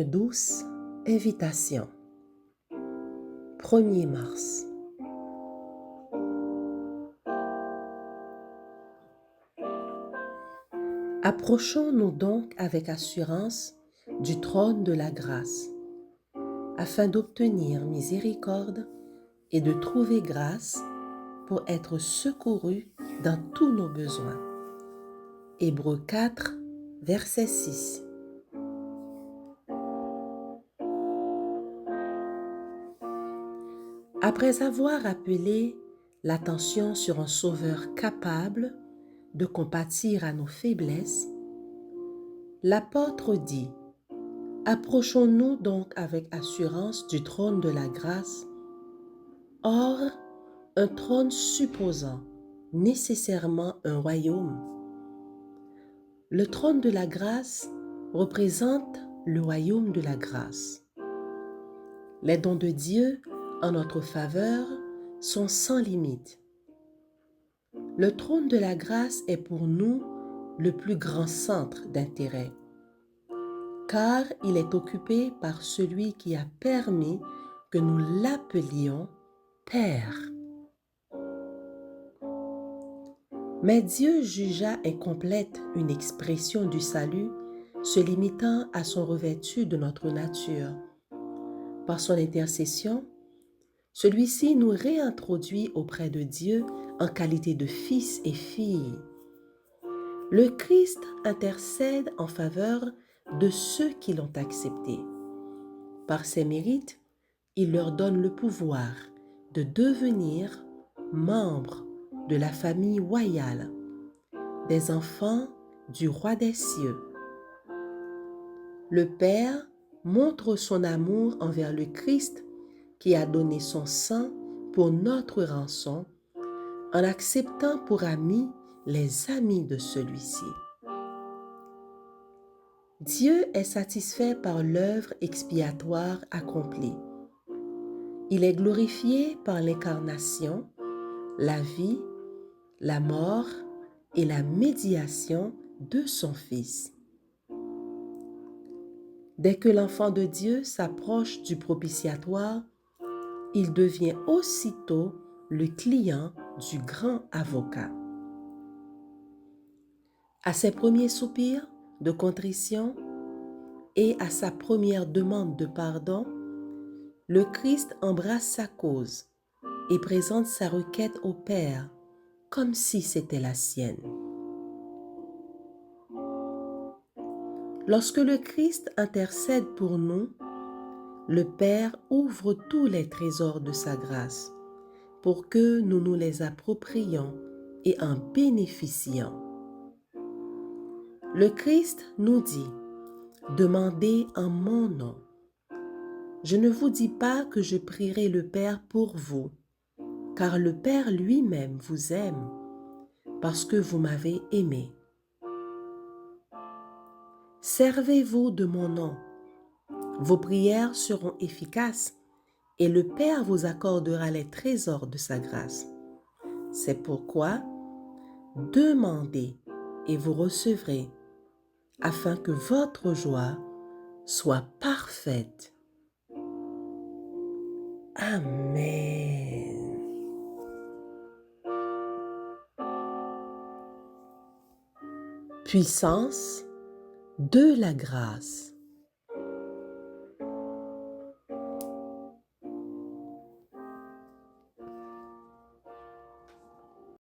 Une douce invitation. 1er mars. Approchons-nous donc avec assurance du trône de la grâce, afin d'obtenir miséricorde et de trouver grâce pour être secourus dans tous nos besoins. Hébreux 4, verset 6. Après avoir appelé l'attention sur un Sauveur capable de compatir à nos faiblesses, l'apôtre dit: « Approchons-nous donc avec assurance du trône de la grâce. » Or, un trône supposant nécessairement un royaume. Le trône de la grâce représente le royaume de la grâce. Les dons de Dieu en notre faveur sont sans limite. Le trône de la grâce est pour nous le plus grand centre d'intérêt, car il est occupé par celui qui a permis que nous l'appelions Père. Mais Dieu jugea incomplète une expression du salut se limitant à son revêtu de notre nature. Par son intercession, celui-ci nous réintroduit auprès de Dieu en qualité de fils et filles. Le Christ intercède en faveur de ceux qui l'ont accepté. Par ses mérites, il leur donne le pouvoir de devenir membres de la famille royale, des enfants du roi des cieux. Le Père montre son amour envers le Christ qui a donné son sang pour notre rançon en acceptant pour amis les amis de celui-ci. Dieu est satisfait par l'œuvre expiatoire accomplie. Il est glorifié par l'incarnation, la vie, la mort et la médiation de son Fils. Dès que l'enfant de Dieu s'approche du propitiatoire, il devient aussitôt le client du grand avocat. À ses premiers soupirs de contrition et à sa première demande de pardon, le Christ embrasse sa cause et présente sa requête au Père comme si c'était la sienne. Lorsque le Christ intercède pour nous, le Père ouvre tous les trésors de sa grâce pour que nous nous les approprions et en bénéficions. Le Christ nous dit: « Demandez en mon nom. » Je ne vous dis pas que je prierai le Père pour vous, car le Père lui-même vous aime, parce que vous m'avez aimé. Servez-vous de mon nom. Vos prières seront efficaces et le Père vous accordera les trésors de sa grâce. C'est pourquoi, demandez et vous recevrez, afin que votre joie soit parfaite. Amen. Puissance de la grâce.